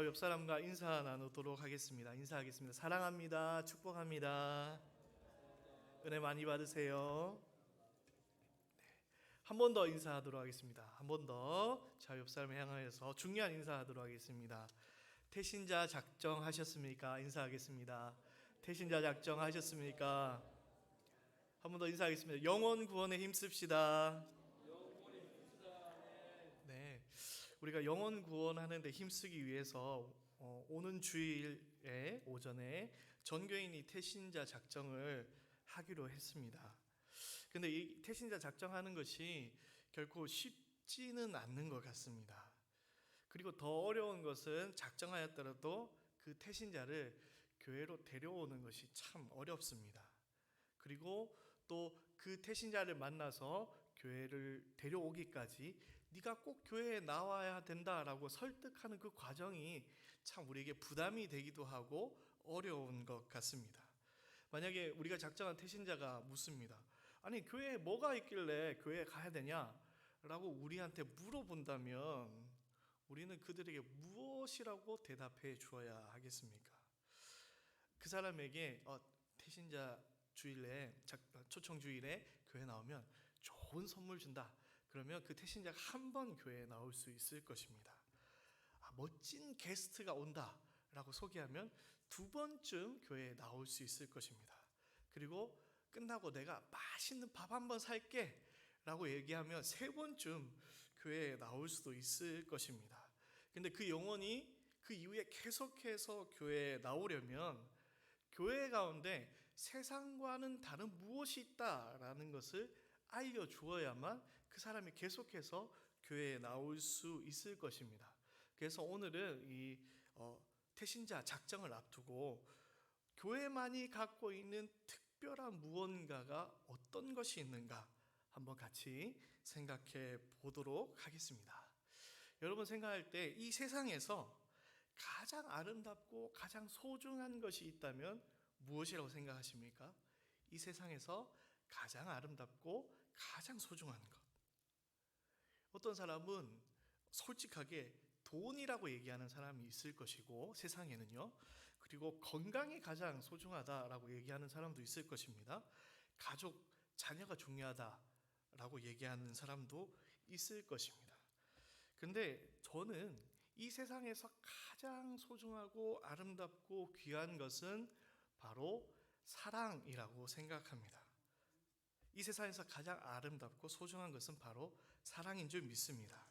바로 옆 사람과 인사 나누도록 하겠습니다. 인사하겠습니다. 사랑합니다. 축복합니다. 은혜 많이 받으세요. 한 번 더 인사하도록 하겠습니다. 한 번 더 저 옆 사람을 향하여서 중요한 인사하도록 하겠습니다. 태신자 작정하셨습니까? 인사하겠습니다. 태신자 작정하셨습니까? 한 번 더 인사하겠습니다. 영혼 구원에 힘씁시다. 네, 우리가 영혼 구원하는데 힘쓰기 위해서 오는 주일에 오전에 전교인이 태신자 작정을 하기로 했습니다. 근데 이 태신자 작정하는 것이 결코 쉽지는 않는 것 같습니다. 그리고 더 어려운 것은 작정하였더라도 그 태신자를 교회로 데려오는 것이 참 어렵습니다. 그리고 또 그 태신자를 만나서 교회를 데려오기까지 네가 꼭 교회에 나와야 된다라고 설득하는 그 과정이 참 우리에게 부담이 되기도 하고 어려운 것 같습니다. 만약에 우리가 작정한 태신자가 묻습니다. 아니, 교회에 뭐가 있길래 교회에 가야 되냐라고 우리한테 물어본다면 우리는 그들에게 무엇이라고 대답해 주어야 하겠습니까? 그 사람에게 태신자 주일에 초청 주일에 교회 나오면 좋은 선물 준다. 그러면 그 태신자가 한 번 교회에 나올 수 있을 것입니다. 멋진 게스트가 온다 라고 소개하면 두 번쯤 교회에 나올 수 있을 것입니다. 그리고 끝나고 내가 맛있는 밥 한 번 살게 라고 얘기하면 세 번쯤 교회에 나올 수도 있을 것입니다. 근데 그 영혼이 그 이후에 계속해서 교회에 나오려면 교회 가운데 세상과는 다른 무엇이 있다라는 것을 알려주어야만 그 사람이 계속해서 교회에 나올 수 있을 것입니다. 그래서 오늘은 이 태신자 작정을 앞두고 교회만이 갖고 있는 특별한 무언가가 어떤 것이 있는가 한번 같이 생각해 보도록 하겠습니다. 여러분 생각할 때 이 세상에서 가장 아름답고 가장 소중한 것이 있다면 무엇이라고 생각하십니까? 이 세상에서 가장 아름답고 가장 소중한 것. 어떤 사람은 솔직하게 돈이라고 얘기하는 사람이 있을 것이고 세상에는요. 그리고 건강이 가장 소중하다라고 얘기하는 사람도 있을 것입니다. 가족, 자녀가 중요하다라고 얘기하는 사람도 있을 것입니다. 근데 저는 이 세상에서 가장 소중하고 아름답고 귀한 것은 바로 사랑이라고 생각합니다. 이 세상에서 가장 아름답고 소중한 것은 바로 사랑인 줄 믿습니다.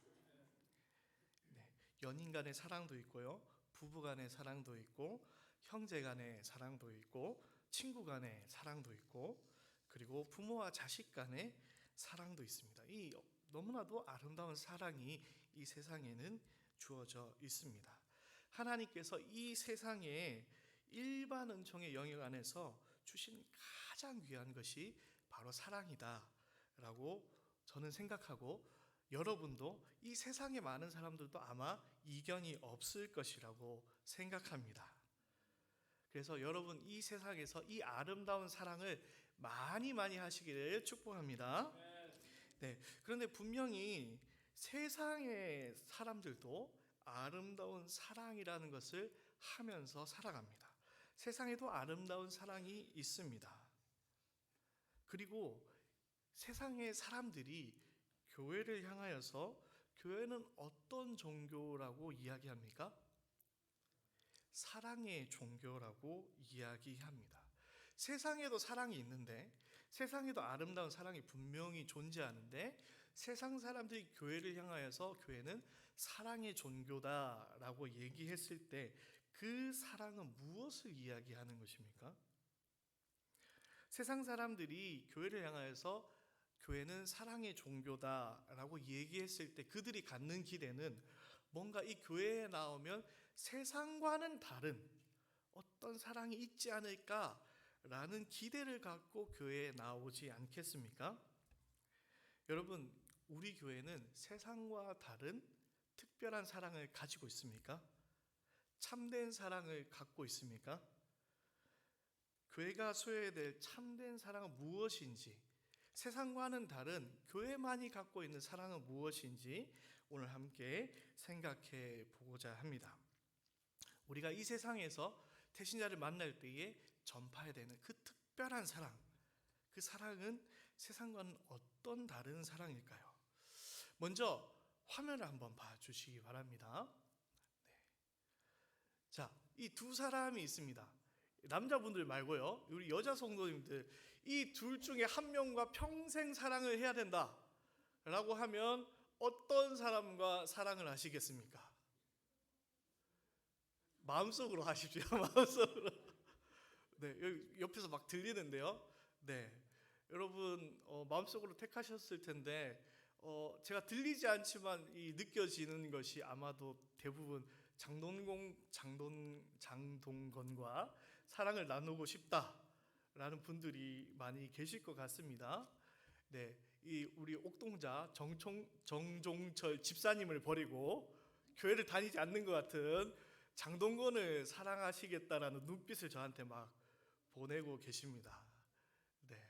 네, 연인 간의 사랑도 있고요, 부부 간의 사랑도 있고, 형제 간의 사랑도 있고, 친구 간의 사랑도 있고, 그리고 부모와 자식 간의 사랑도 있습니다. 이 너무나도 아름다운 사랑이 이 세상에는 주어져 있습니다. 하나님께서 이 세상에 일반 은총의 영역 안에서 주신 가장 귀한 것이 바로 사랑이다 라고 저는 생각하고, 여러분도 이 세상에 많은 사람들도 아마 이견이 없을 것이라고 생각합니다. 그래서 여러분 이 세상에서 이 아름다운 사랑을 많이 하시기를 축복합니다. 네, 그런데 분명히 세상의 사람들도 아름다운 사랑이라는 것을 하면서 살아갑니다. 세상에도 아름다운 사랑이 있습니다. 그리고 세상의 사람들이 교회를 향하여서 교회는 어떤 종교라고 이야기합니까? 사랑의 종교라고 이야기합니다. 세상에도 사랑이 있는데, 세상에도 아름다운 사랑이 분명히 존재하는데, 세상 사람들이 교회를 향하여서 교회는 사랑의 종교다라고 얘기했을 때 그 사랑은 무엇을 이야기하는 것입니까? 세상 사람들이 교회를 향하여서 교회는 사랑의 종교다라고 얘기했을 때 그들이 갖는 기대는 뭔가 이 교회에 나오면 세상과는 다른 어떤 사랑이 있지 않을까라는 기대를 갖고 교회에 나오지 않겠습니까? 여러분, 우리 교회는 세상과 다른 특별한 사랑을 가지고 있습니까? 참된 사랑을 갖고 있습니까? 교회가 소유해야 될 참된 사랑은 무엇인지, 세상과는 다른 교회만이 갖고 있는 사랑은 무엇인지 오늘 함께 생각해 보고자 합니다. 우리가 이 세상에서 태신자를 만날 때에 전파해야 되는 그 특별한 사랑, 그 사랑은 세상과는 어떤 다른 사랑일까요? 먼저 화면을 한번 봐주시기 바랍니다. 자, 이 두 사람이 있습니다. 남자분들 말고요, 우리 여자 성도님들, 이 둘 중에 한 명과 평생 사랑을 해야 된다 라고 하면 어떤 사람과 사랑을 하시겠습니까? 마음속으로 하십시오. 마음속으로. 네, 여기 옆에서 막 들리는데요. 네, 여러분 마음속으로 택하셨을 텐데 제가 들리지 않지만 이 느껴지는 것이 아마도 대부분 장동건과 사랑을 나누고 싶다라는 분들이 많이 계실 것 같습니다. 네, 이 우리 옥동자 정종철 집사님을 버리고 교회를 다니지 않는 것 같은 장동건을 사랑하시겠다라는 눈빛을 저한테 막 보내고 계십니다. 네,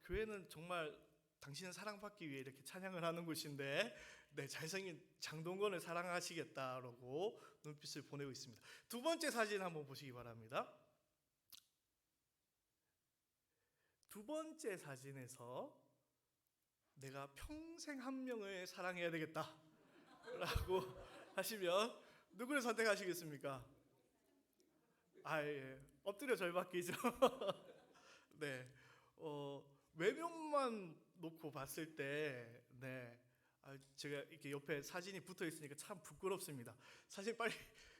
교회는 정말 당신은 사랑받기 위해 이렇게 찬양을 하는 곳인데, 네, 잘생긴 장동건을 사랑하시겠다라고 눈빛을 보내고 있습니다. 두 번째 사진 한번 보시기 바랍니다. 두 번째 사진에서 내가 평생 한 명을 사랑해야 되겠다 라고 하시면 누구를 선택하시겠습니까? 예. 엎드려 절받기죠. 네, 외면만 놓고 봤을 때, 네, 제가 이렇게 옆에 사진이 붙어 있으니까 참 부끄럽습니다. 사진 빨리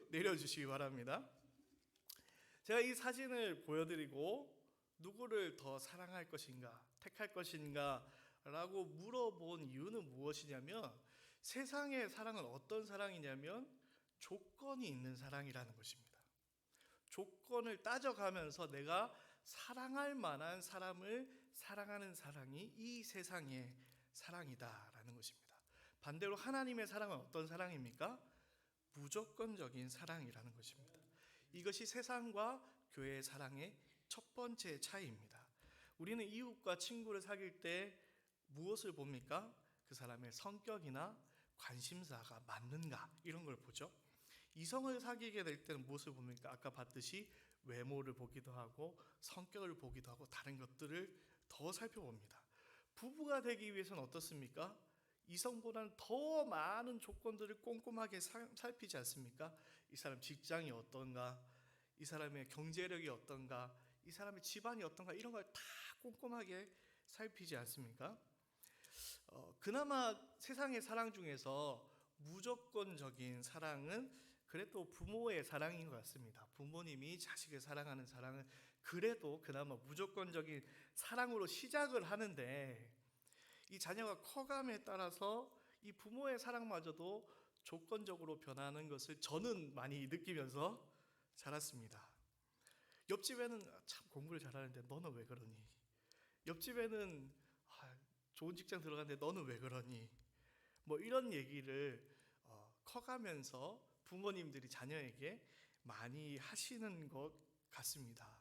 내려주시기 바랍니다. 제가 이 사진을 보여드리고 누구를 더 사랑할 것인가, 택할 것인가 라고 물어본 이유는 무엇이냐면, 세상의 사랑은 어떤 사랑이냐면 조건이 있는 사랑이라는 것입니다. 조건을 따져가면서 내가 사랑할 만한 사람을 사랑하는 사랑이 이 세상의 사랑이다라는 것입니다. 반대로 하나님의 사랑은 어떤 사랑입니까? 무조건적인 사랑이라는 것입니다. 이것이 세상과 교회의 사랑의 첫 번째 차이입니다. 우리는 이웃과 친구를 사귈 때 무엇을 봅니까? 그 사람의 성격이나 관심사가 맞는가, 이런 걸 보죠. 이성을 사귀게 될 때는 무엇을 봅니까? 아까 봤듯이 외모를 보기도 하고 성격을 보기도 하고 다른 것들을 더 살펴봅니다. 부부가 되기 위해서는 어떻습니까? 이성보다는 더 많은 조건들을 꼼꼼하게 살피지 않습니까? 이 사람 직장이 어떤가, 이 사람의 경제력이 어떤가, 이 사람의 집안이 어떤가, 이런 걸 다 꼼꼼하게 살피지 않습니까? 그나마 세상의 사랑 중에서 무조건적인 사랑은 그래도 부모의 사랑인 것 같습니다. 부모님이 자식을 사랑하는 사랑은 그래도 그나마 무조건적인 사랑으로 시작을 하는데, 이 자녀가 커감에 따라서 이 부모의 사랑마저도 조건적으로 변하는 것을 저는 많이 느끼면서 자랐습니다. 옆집에는 참 공부를 잘하는데 너는 왜 그러니? 옆집에는 좋은 직장 들어갔는데 너는 왜 그러니? 뭐 이런 얘기를 커가면서 부모님들이 자녀에게 많이 하시는 것 같습니다.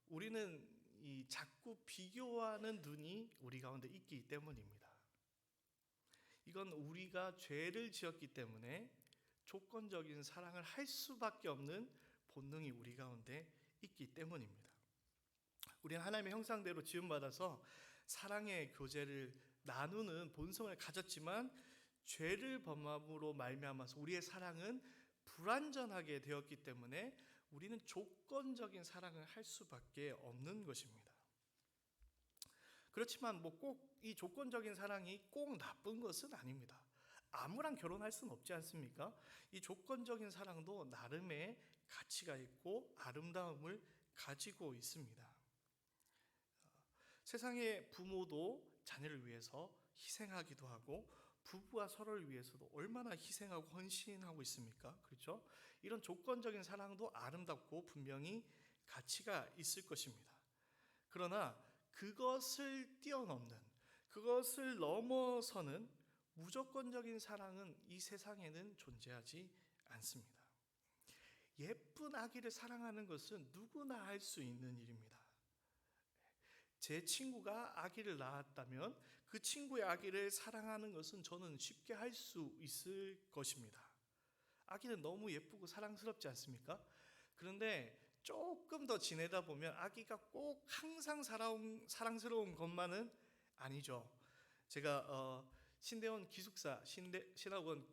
우리는 이 자꾸 비교하는 눈이 우리 가운데 있기 때문입니다. 이건 우리가 죄를 지었기 때문에 조건적인 사랑을 할 수밖에 없는 본능이 우리 가운데 있기 때문입니다. 우리는 하나님의 형상대로 지음받아서 사랑의 교제를 나누는 본성을 가졌지만, 죄를 범함으로 말미암아서 우리의 사랑은 불완전하게 되었기 때문에 우리는 조건적인 사랑을 할 수밖에 없는 것입니다. 그렇지만 꼭 이 조건적인 사랑이 꼭 나쁜 것은 아닙니다. 아무랑 결혼할 수는 없지 않습니까? 이 조건적인 사랑도 나름의 가치가 있고 아름다움을 가지고 있습니다. 세상의 부모도 자녀를 위해서 희생하기도 하고, 부부와 서로를 위해서도 얼마나 희생하고 헌신하고 있습니까? 그렇죠? 이런 조건적인 사랑도 아름답고 분명히 가치가 있을 것입니다. 그러나 그것을 뛰어넘는, 그것을 넘어서는 무조건적인 사랑은 이 세상에는 존재하지 않습니다. 예쁜 아기를 사랑하는 것은 누구나 할 수 있는 일입니다. 제 친구가 아기를 낳았다면 그 친구의 아기를 사랑하는 것은 저는 쉽게 할 수 있을 것입니다. 아기는 너무 예쁘고 사랑스럽지 않습니까? 그런데 조금 더 지내다 보면 아기가 꼭 항상 사랑스러운 것만은 아니죠. 제가 신대원 기숙사 신학원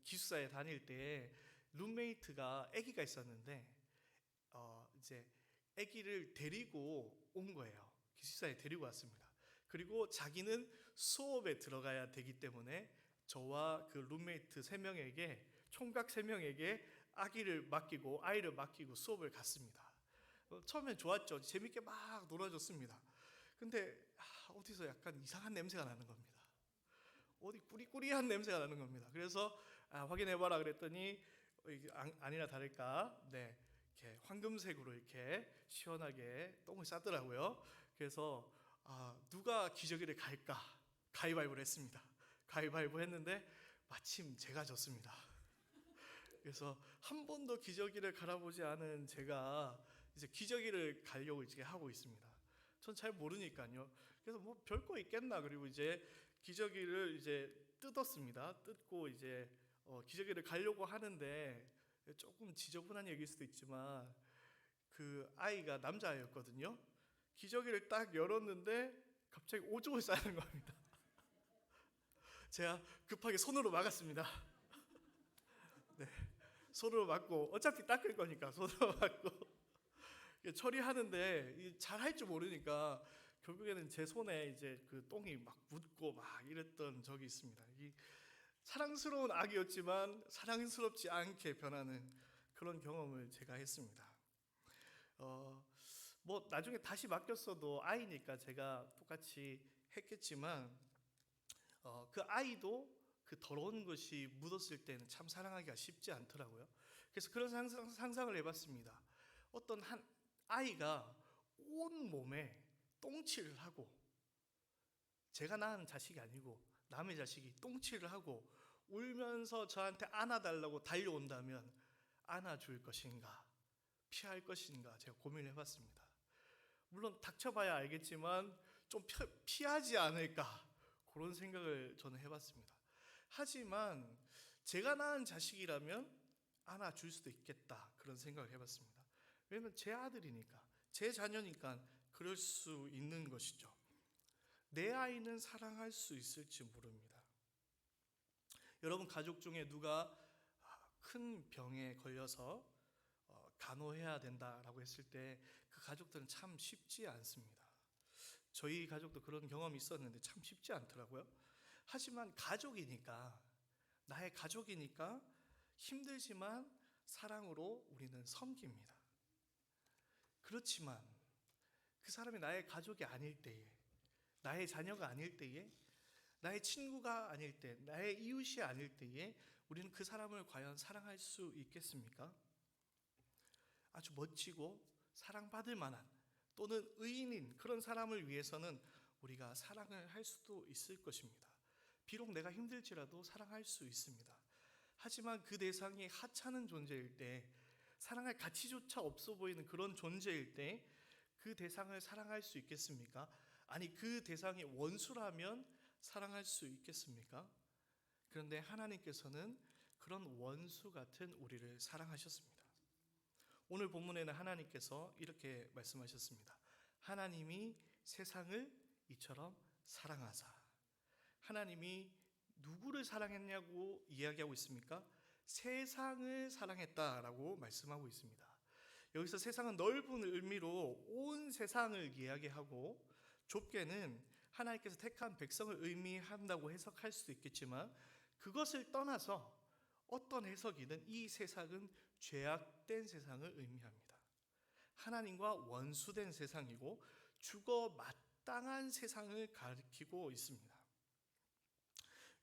기숙사에 다닐 때 룸메이트가 아기가 있었는데 이제 아기를 데리고 온 거예요. 기숙사에 데리고 왔습니다. 그리고 자기는 수업에 들어가야 되기 때문에 저와 그 룸메이트 3명에게 총각 3명에게 아이를 맡기고 수업을 갔습니다. 처음엔 좋았죠. 재밌게 막 놀아줬습니다. 근데 어디서 약간 이상한 냄새가 나는 겁니다. 어디 꾸리꾸리한 냄새가 나는 겁니다. 그래서 확인해봐라 그랬더니 이게 아니나 다를까 이렇게 황금색으로 이렇게 시원하게 똥을 싸더라고요. 그래서 누가 기저귀를 갈까 가위바위보를 했습니다. 가위바위보 했는데 마침 제가 졌습니다. 그래서 한 번도 기저귀를 갈아보지 않은 제가 이제 기저귀를 갈려고 이제 하고 있습니다. 전 잘 모르니까요. 그래서 뭐 별거 있겠나. 그리고 이제 기저귀를 이제 뜯었습니다. 뜯고 이제 기저귀를 갈려고 하는데 조금 지저분한 얘기일 수도 있지만 그 아이가 남자아이였거든요. 기저귀를 딱 열었는데 갑자기 오줌을 싸는 겁니다. 제가 급하게 손으로 막았습니다. 네, 손으로 막고 어차피 닦을 거니까 손으로 막고 처리하는데 잘 할 줄 모르니까 결국에는 제 손에 이제 그 똥이 막 묻고 막 이랬던 적이 있습니다. 이 사랑스러운 아기였지만 사랑스럽지 않게 변하는 그런 경험을 제가 했습니다. 뭐 나중에 다시 맡겼어도 아이니까 제가 똑같이 했겠지만 그 아이도 그 더러운 것이 묻었을 때는 참 사랑하기가 쉽지 않더라고요. 그래서 그런 상상을 해봤습니다. 어떤 한 아이가 온 몸에 똥칠을 하고, 제가 낳은 자식이 아니고 남의 자식이 똥칠을 하고 울면서 저한테 안아달라고 달려온다면 안아줄 것인가 피할 것인가 제가 고민을 해봤습니다. 물론 닥쳐봐야 알겠지만 좀 피하지 않을까 그런 생각을 저는 해봤습니다. 하지만 제가 낳은 자식이라면 안아줄 수도 있겠다 그런 생각을 해봤습니다. 왜냐면 제 아들이니까, 제 자녀니까 그럴 수 있는 것이죠. 내 아이는 사랑할 수 있을지 모릅니다. 여러분 가족 중에 누가 큰 병에 걸려서 간호해야 된다라고 했을 때 그 가족들은 참 쉽지 않습니다. 저희 가족도 그런 경험이 있었는데 참 쉽지 않더라고요. 하지만 가족이니까, 나의 가족이니까 힘들지만 사랑으로 우리는 섬깁니다. 그렇지만 그 사람이 나의 가족이 아닐 때에, 나의 자녀가 아닐 때에, 나의 친구가 아닐 때, 나의 이웃이 아닐 때에 우리는 그 사람을 과연 사랑할 수 있겠습니까? 아주 멋지고 사랑받을 만한 또는 의인인 그런 사람을 위해서는 우리가 사랑을 할 수도 있을 것입니다. 비록 내가 힘들지라도 사랑할 수 있습니다. 하지만 그 대상이 하찮은 존재일 때, 사랑할 가치조차 없어 보이는 그런 존재일 때 그 대상을 사랑할 수 있겠습니까? 아니 그 대상이 원수라면 사랑할 수 있겠습니까? 그런데 하나님께서는 그런 원수 같은 우리를 사랑하셨습니다. 오늘 본문에는 하나님께서 이렇게 말씀하셨습니다. 하나님이 세상을 이처럼 사랑하사. 하나님이 누구를 사랑했냐고 이야기하고 있습니까? 세상을 사랑했다라고 말씀하고 있습니다. 여기서 세상은 넓은 의미로 온 세상을 이야기하고, 좁게는 하나님께서 택한 백성을 의미한다고 해석할 수도 있겠지만, 그것을 떠나서 어떤 해석이든 이 세상은 죄악된 세상을 의미합니다. 하나님과 원수된 세상이고 죽어 마땅한 세상을 가리키고 있습니다.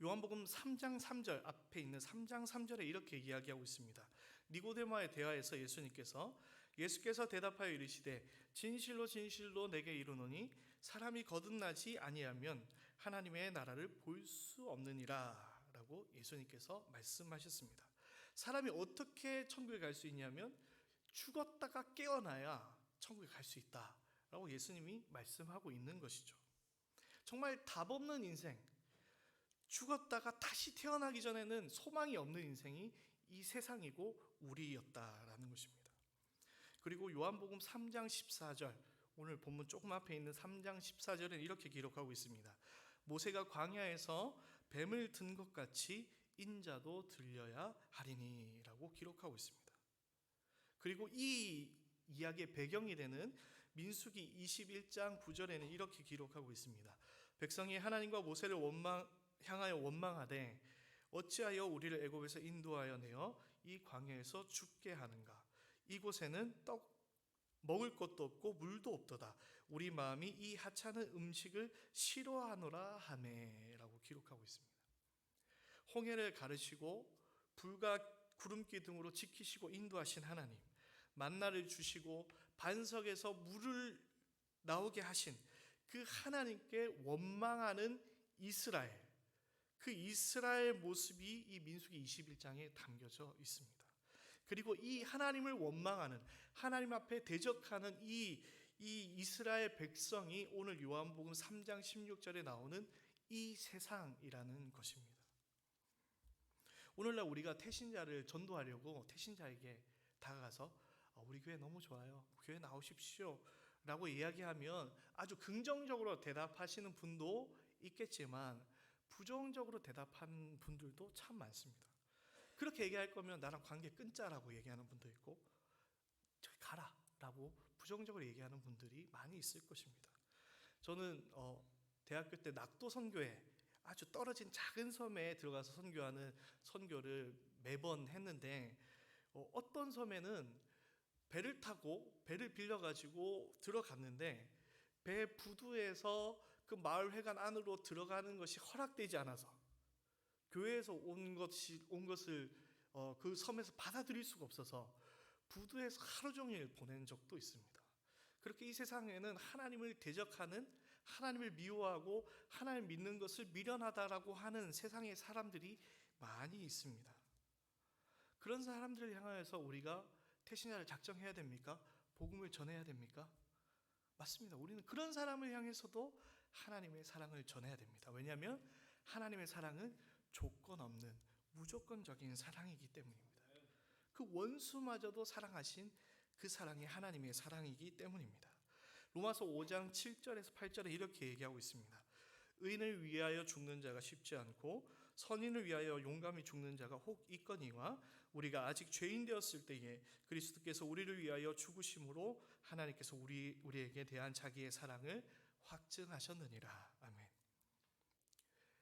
요한복음 3장 3절 앞에 있는 3장 3절에 이렇게 이야기하고 있습니다. 니고데모와의 대화에서 예수께서 대답하여 이르시되 진실로 진실로 내게 이르노니 사람이 거듭나지 아니하면 하나님의 나라를 볼 수 없느니라 라고 예수님께서 말씀하셨습니다. 사람이 어떻게 천국에 갈 수 있냐면 죽었다가 깨어나야 천국에 갈 수 있다라고 예수님이 말씀하고 있는 것이죠. 정말 답 없는 인생, 죽었다가 다시 태어나기 전에는 소망이 없는 인생이 이 세상이고 우리였다라는 것입니다. 그리고 요한복음 3장 14절, 오늘 본문 조금 앞에 있는 3장 14절은 이렇게 기록하고 있습니다. 모세가 광야에서 뱀을 든 것 같이 인자도 들려야 하리니 라고 기록하고 있습니다. 그리고 이 이야기의 배경이 되는 민수기 21장 9절에는 이렇게 기록하고 있습니다. 백성이 하나님과 모세를 향하여 원망하되 어찌하여 우리를 애굽에서 인도하여 내어 이 광야에서 죽게 하는가. 이곳에는 먹을 것도 없고 물도 없도다. 우리 마음이 이 하찮은 음식을 싫어하노라 하매 라고 기록하고 있습니다. 홍해를 가르시고 불과 구름기 등으로 지키시고 인도하신 하나님, 만나를 주시고 반석에서 물을 나오게 하신 그 하나님께 원망하는 이스라엘, 그 이스라엘 모습이 이 민수기 21장에 담겨져 있습니다. 그리고 이 하나님을 원망하는, 하나님 앞에 대적하는 이 이스라엘 백성이 오늘 요한복음 3장 16절에 나오는 이 세상이라는 것입니다. 오늘날 우리가 태신자를 전도하려고 태신자에게 다가가서 우리 교회 너무 좋아요, 교회 나오십시오 라고 이야기하면 아주 긍정적으로 대답하시는 분도 있겠지만 부정적으로 대답한 분들도 참 많습니다. 그렇게 얘기할 거면 나랑 관계 끊자라고 얘기하는 분도 있고 저기 가라 라고 부정적으로 얘기하는 분들이 많이 있을 것입니다. 저는 대학교 때 낙도 선교회, 아주 떨어진 작은 섬에 들어가서 선교하는 선교를 매번 했는데 어떤 섬에는 배를 타고 배를 빌려가지고 들어갔는데 배 부두에서 그 마을 회관 안으로 들어가는 것이 허락되지 않아서 교회에서 온 것을 그 섬에서 받아들일 수가 없어서 부두에서 하루 종일 보낸 적도 있습니다. 그렇게 이 세상에는 하나님을 대적하는, 하나님을 미워하고 하나님 믿는 것을 미련하다라고 하는 세상의 사람들이 많이 있습니다. 그런 사람들을 향하여서 우리가 태신자를 작정해야 됩니까? 복음을 전해야 됩니까? 맞습니다. 우리는 그런 사람을 향해서도 하나님의 사랑을 전해야 됩니다. 왜냐하면 하나님의 사랑은 조건 없는 무조건적인 사랑이기 때문입니다. 그 원수마저도 사랑하신 그 사랑이 하나님의 사랑이기 때문입니다. 로마서 5장 7절에서 8절에 이렇게 얘기하고 있습니다. 의인을 위하여 죽는 자가 쉽지 않고 선인을 위하여 용감히 죽는 자가 혹 있거니와 우리가 아직 죄인 되었을 때에 그리스도께서 우리를 위하여 죽으심으로 하나님께서 우리에게 대한 자기의 사랑을 확증하셨느니라. 아멘.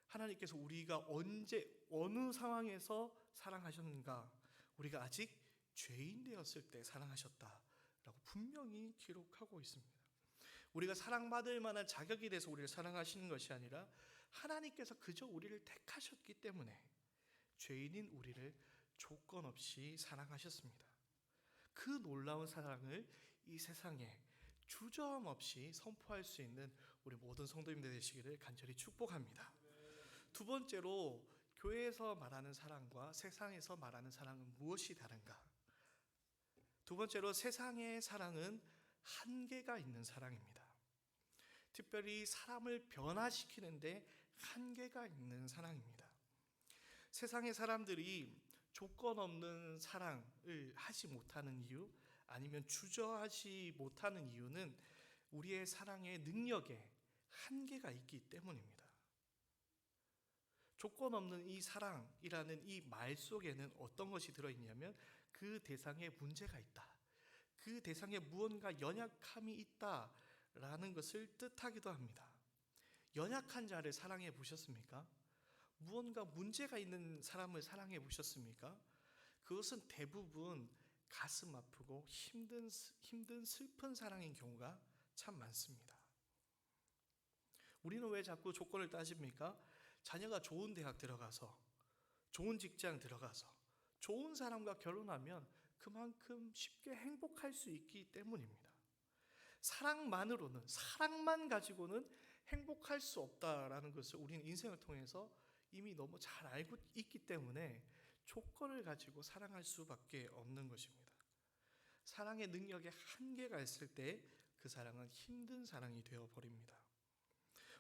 하나님께서 우리가 언제 어느 상황에서 사랑하셨는가? 우리가 아직 죄인 되었을 때 사랑하셨다라고 분명히 기록하고 있습니다. 우리가 사랑받을 만한 자격이 돼서 우리를 사랑하시는 것이 아니라 하나님께서 그저 우리를 택하셨기 때문에 죄인인 우리를 조건 없이 사랑하셨습니다. 그 놀라운 사랑을 이 세상에 주저함없이 선포할 수 있는 우리 모든 성도님들 되시기를 간절히 축복합니다. 두 번째로 교회에서 말하는 사랑과 세상에서 말하는 사랑은 무엇이 다른가? 두 번째로 세상의 사랑은 한계가 있는 사랑입니다. 특별히 사람을 변화시키는데 한계가 있는 사랑입니다. 세상의 사람들이 조건 없는 사랑을 하지 못하는 이유, 아니면 주저하지 못하는 이유는 우리의 사랑의 능력에 한계가 있기 때문입니다. 조건 없는 이 사랑이라는 이 말 속에는 어떤 것이 들어있냐면 그 대상에 문제가 있다, 그 대상에 무언가 연약함이 있다라는 것을 뜻하기도 합니다. 연약한 자를 사랑해 보셨습니까? 무언가 문제가 있는 사람을 사랑해 보셨습니까? 그것은 대부분 가슴 아프고 힘든 슬픈 사랑인 경우가 참 많습니다. 우리는 왜 자꾸 조건을 따집니까? 자녀가 좋은 대학 들어가서, 좋은 직장 들어가서, 좋은 사람과 결혼하면 그만큼 쉽게 행복할 수 있기 때문입니다. 사랑만으로는, 사랑만 가지고는 행복할 수 없다라는 것을 우리는 인생을 통해서 이미 너무 잘 알고 있기 때문에 조건을 가지고 사랑할 수밖에 없는 것입니다. 사랑의 능력에 한계가 있을 때 그 사랑은 힘든 사랑이 되어버립니다.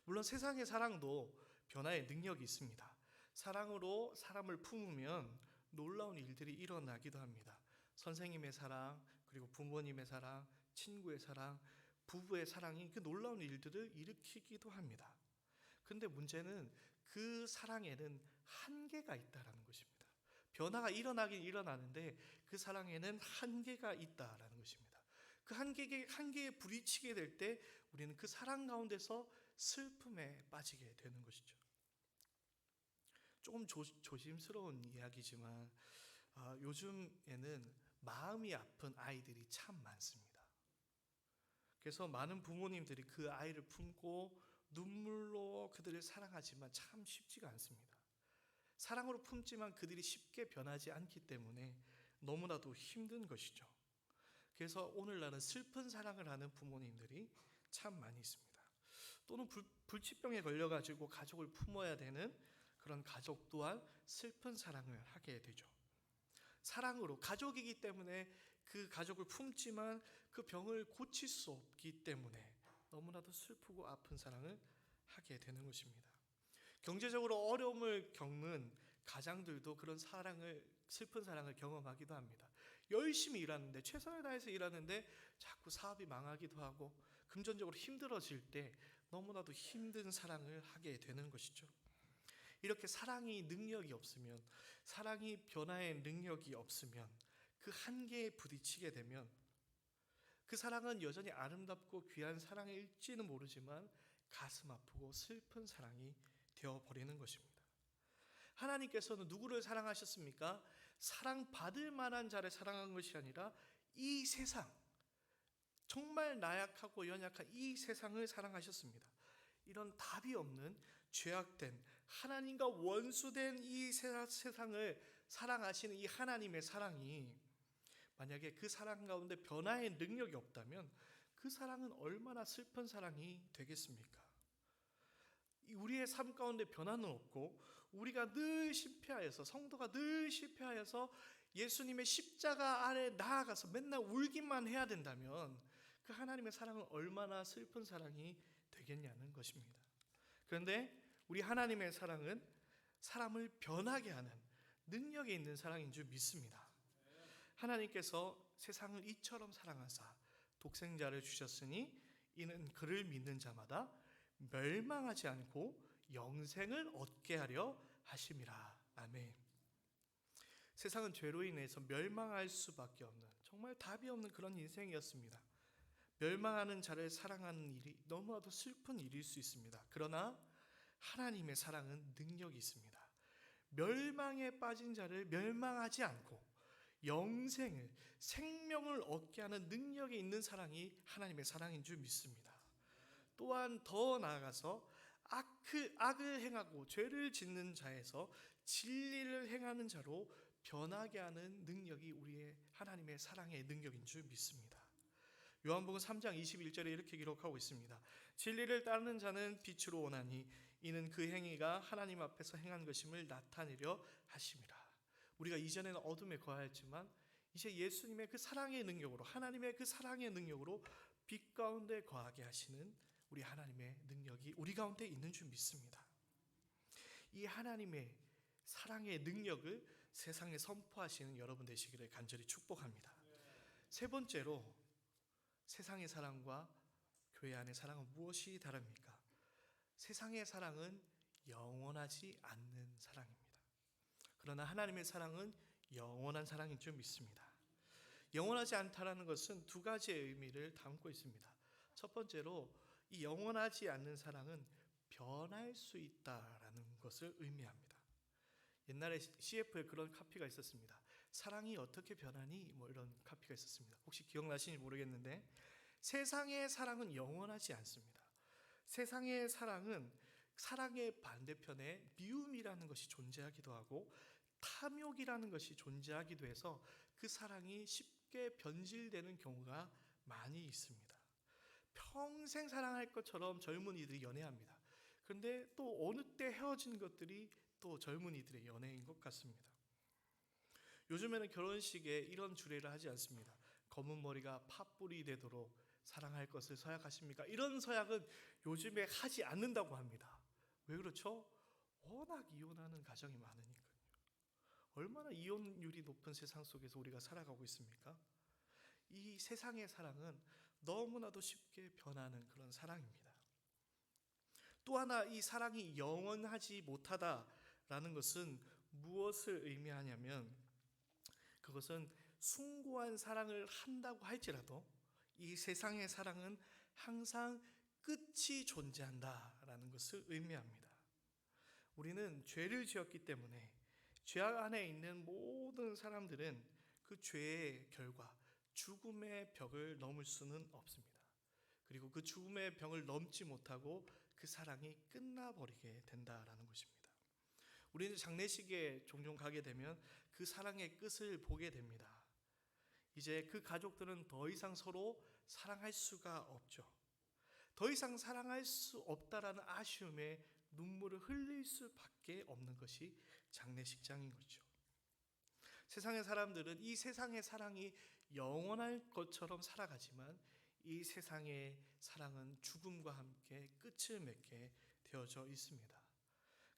물론 세상의 사랑도 변화의 능력이 있습니다. 사랑으로 사람을 품으면 놀라운 일들이 일어나기도 합니다. 선생님의 사랑, 그리고 부모님의 사랑, 친구의 사랑, 부부의 사랑이 그 놀라운 일들을 일으키기도 합니다. 근데 문제는 그 사랑에는 한계가 있다라는 것입니다. 변화가 일어나긴 일어나는데 그 사랑에는 한계가 있다라는 것입니다. 그 한계에 부딪히게 될 때 우리는 그 사랑 가운데서 슬픔에 빠지게 되는 것이죠. 조금 조심스러운 이야기지만 요즘에는 마음이 아픈 아이들이 참 많습니다. 그래서 많은 부모님들이 그 아이를 품고 눈물로 그들을 사랑하지만 참 쉽지가 않습니다. 사랑으로 품지만 그들이 쉽게 변하지 않기 때문에 너무나도 힘든 것이죠. 그래서 오늘날은 슬픈 사랑을 하는 부모님들이 참 많이 있습니다. 또는 불치병에 걸려가지고 가족을 품어야 되는 그런 가족 또한 슬픈 사랑을 하게 되죠. 사랑으로 가족이기 때문에 그 가족을 품지만 그 병을 고칠 수 없기 때문에 너무나도 슬프고 아픈 사랑을 하게 되는 것입니다. 경제적으로 어려움을 겪는 가장들도 그런 슬픈 사랑을 경험하기도 합니다. 열심히 일하는데, 최선을 다해서 일하는데 자꾸 사업이 망하기도 하고 금전적으로 힘들어질 때 너무나도 힘든 사랑을 하게 되는 것이죠. 이렇게 사랑이 능력이 없으면, 사랑이 변화의 능력이 없으면, 그 한계에 부딪히게 되면 그 사랑은 여전히 아름답고 귀한 사랑일지는 모르지만 가슴 아프고 슬픈 사랑이 되어버리는 것입니다. 하나님께서는 누구를 사랑하셨습니까? 사랑받을 만한 자를 사랑한 것이 아니라 이 세상, 정말 나약하고 연약한 이 세상을 사랑하셨습니다. 이런 답이 없는 죄악된 하나님과 원수된 이 세상을 사랑하시는 이 하나님의 사랑이 만약에 그 사랑 가운데 변화의 능력이 없다면 그 사랑은 얼마나 슬픈 사랑이 되겠습니까? 우리의 삶 가운데 변화는 없고 우리가 늘 실패하여서, 성도가 늘 실패하여서 예수님의 십자가 아래 나아가서 맨날 울기만 해야 된다면 그 하나님의 사랑은 얼마나 슬픈 사랑이 되겠냐는 것입니다. 그런데 우리 하나님의 사랑은 사람을 변하게 하는 능력이 있는 사랑인 줄 믿습니다. 하나님께서 세상을 이처럼 사랑하사 독생자를 주셨으니 이는 그를 믿는 자마다 멸망하지 않고 영생을 얻게 하려 하심이라. 아멘. 세상은 죄로 인해서 멸망할 수밖에 없는, 정말 답이 없는 그런 인생이었습니다. 멸망하는 자를 사랑하는 일이 너무나도 슬픈 일일 수 있습니다. 그러나 하나님의 사랑은 능력이 있습니다. 멸망에 빠진 자를 멸망하지 않고 영생을, 생명을 얻게 하는 능력이 있는 사랑이 하나님의 사랑인 줄 믿습니다. 또한 더 나아가서 악을 행하고 죄를 짓는 자에서 진리를 행하는 자로 변하게 하는 능력이 우리의 하나님의 사랑의 능력인 줄 믿습니다. 요한복음 3장 21절에 이렇게 기록하고 있습니다. 진리를 따르는 자는 빛으로 오나니 이는 그 행위가 하나님 앞에서 행한 것임을 나타내려 하심이라. 우리가 이전에는 어둠에 거하였지만 이제 예수님의 그 사랑의 능력으로, 하나님의 그 사랑의 능력으로 빛 가운데 거하게 하시는 우리 하나님의 능력이 우리 가운데 있는 줄 믿습니다. 이 하나님의 사랑의 능력을 세상에 선포하시는 여러분 되시기를 간절히 축복합니다. 세 번째로, 세상의 사랑과 교회 안의 사랑은 무엇이 다릅니까? 세상의 사랑은 영원하지 않는 사랑입니다. 그러나 하나님의 사랑은 영원한 사랑인 줄 믿습니다. 영원하지 않다라는 것은 두 가지의 의미를 담고 있습니다. 첫 번째로, 이 영원하지 않는 사랑은 변할 수 있다라는 것을 의미합니다. 옛날에 CF에 그런 카피가 있었습니다. 사랑이 어떻게 변하니? 이런 카피가 있었습니다. 혹시 기억나시는지 모르겠는데, 세상의 사랑은 영원하지 않습니다. 세상의 사랑은 사랑의 반대편에 미움이라는 것이 존재하기도 하고 탐욕이라는 것이 존재하기도 해서 그 사랑이 쉽게 변질되는 경우가 많이 있습니다. 평생 사랑할 것처럼 젊은이들이 연애합니다. 그런데 또 어느 때 헤어진 것들이 또 젊은이들의 연애인 것 같습니다. 요즘에는 결혼식에 이런 주례를 하지 않습니다. 검은 머리가 팥불이 되도록 사랑할 것을 서약하십니까? 이런 서약은 요즘에 하지 않는다고 합니다. 왜 그렇죠? 워낙 이혼하는 가정이 많으니까요. 얼마나 이혼율이 높은 세상 속에서 우리가 살아가고 있습니까? 이 세상의 사랑은 너무나도 쉽게 변하는 그런 사랑입니다. 또 하나 이 사랑이 영원하지 못하다라는 것은 무엇을 의미하냐면, 그것은 숭고한 사랑을 한다고 할지라도 이 세상의 사랑은 항상 끝이 존재한다라는 것을 의미합니다. 우리는 죄를 지었기 때문에 죄악 안에 있는 모든 사람들은 그 죄의 결과 죽음의 벽을 넘을 수는 없습니다. 그리고 그 죽음의 벽을 넘지 못하고 그 사랑이 끝나버리게 된다라는 것입니다. 우리는 장례식에 종종 가게 되면 그 사랑의 끝을 보게 됩니다. 이제 그 가족들은 더 이상 서로 사랑할 수가 없죠. 더 이상 사랑할 수 없다라는 아쉬움에 눈물을 흘릴 수밖에 없는 것이 장례식장인 거죠. 세상의 사람들은 이 세상의 사랑이 영원할 것처럼 살아가지만 이 세상의 사랑은 죽음과 함께 끝을 맺게 되어져 있습니다.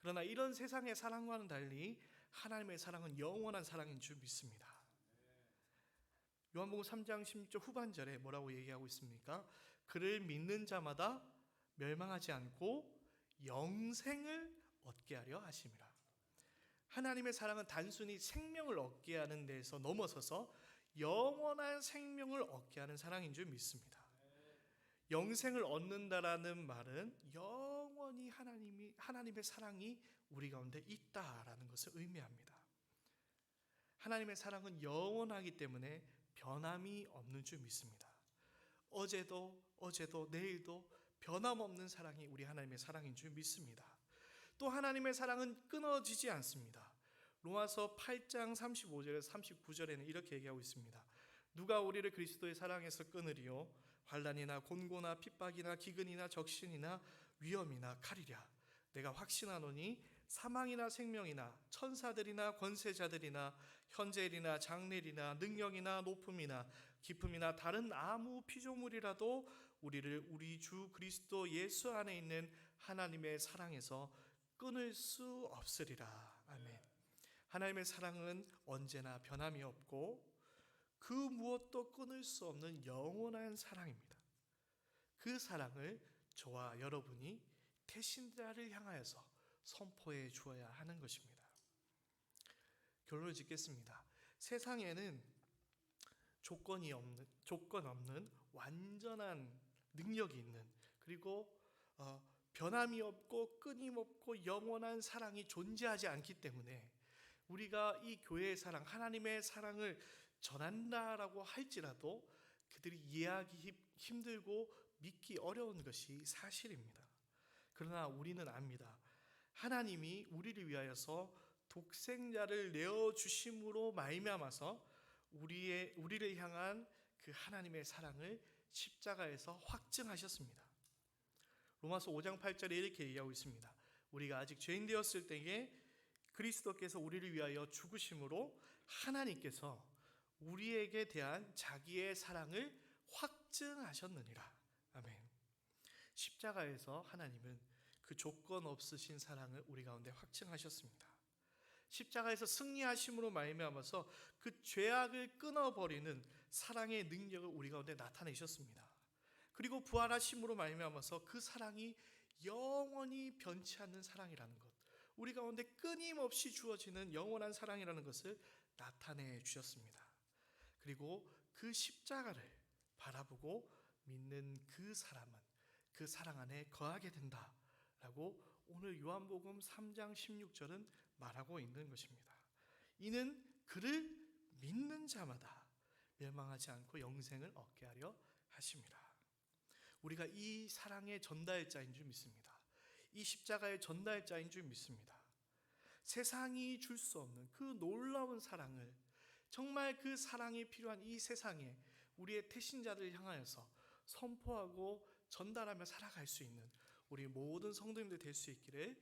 그러나 이런 세상의 사랑과는 달리 하나님의 사랑은 영원한 사랑인 줄 믿습니다. 요한복음 3장 16절 후반절에 뭐라고 얘기하고 있습니까? 그를 믿는 자마다 멸망하지 않고 영생을 얻게 하려 하심이라. 하나님의 사랑은 단순히 생명을 얻게 하는 데서 넘어서서 영원한 생명을 얻게 하는 사랑인 줄 믿습니다. 영생을 얻는다라는 말은 영원히 하나님의 사랑이 우리 가운데 있다라는 것을 의미합니다. 하나님의 사랑은 영원하기 때문에 변함이 없는 줄 믿습니다. 어제도 내일도 변함없는 사랑이 우리 하나님의 사랑인 줄 믿습니다. 또 하나님의 사랑은 끊어지지 않습니다. 로마서 8장 35절에서 39절에는 이렇게 얘기하고 있습니다. 누가 우리를 그리스도의 사랑에서 끊으리요? 환난이나 곤고나 핍박이나 기근이나 적신이나 위험이나 칼이랴. 내가 확신하노니 사망이나 생명이나 천사들이나 권세자들이나 현재일이나 장래일이나 능력이나 높음이나 깊음이나 다른 아무 피조물이라도 우리를 우리 주 그리스도 예수 안에 있는 하나님의 사랑에서 끊을 수 없으리라. 아멘. 하나님의 사랑은 언제나 변함이 없고 그 무엇도 끊을 수 없는 영원한 사랑입니다. 그 사랑을 저와 여러분이 태신자를 향하여서 선포해 주어야 하는 것입니다. 결론을 짓겠습니다. 세상에는 조건 없는 완전한 능력이 있는, 그리고 변함이 없고 끊임없고 영원한 사랑이 존재하지 않기 때문에 우리가 이 교회의 사랑, 하나님의 사랑을 전한다라고 할지라도 그들이 이해하기 힘들고 믿기 어려운 것이 사실입니다. 그러나 우리는 압니다. 하나님이 우리를 위하여서 독생자를 내어주심으로 말미암아서 우리를 향한 그 하나님의 사랑을 십자가에서 확증하셨습니다. 로마서 5장 8절에 이렇게 얘기하고 있습니다. 우리가 아직 죄인 되었을 때에 그리스도께서 우리를 위하여 죽으심으로 하나님께서 우리에게 대한 자기의 사랑을 확증하셨느니라. 아멘. 십자가에서 하나님은 그 조건 없으신 사랑을 우리 가운데 확증하셨습니다. 십자가에서 승리하심으로 말미암아서 그 죄악을 끊어버리는 사랑의 능력을 우리 가운데 나타내셨습니다. 그리고 부활하심으로 말미암아서 그 사랑이 영원히 변치 않는 사랑이라는 것, 우리 가운데 끊임없이 주어지는 영원한 사랑이라는 것을 나타내 주셨습니다. 그리고 그 십자가를 바라보고 믿는 그 사람은 그 사랑 안에 거하게 된다라고 오늘 요한복음 3장 16절은 말하고 있는 것입니다. 이는 그를 믿는 자마다 멸망하지 않고 영생을 얻게 하려 하심이라. 우리가 이 사랑의 전달자인 줄 믿습니다. 이 십자가의 전달자인 줄 믿습니다. 세상이 줄 수 없는 그 놀라운 사랑을, 정말 그 사랑이 필요한 이 세상에 우리의 태신자들을 향하여서 선포하고 전달하며 살아갈 수 있는 우리 모든 성도님들 될 수 있기를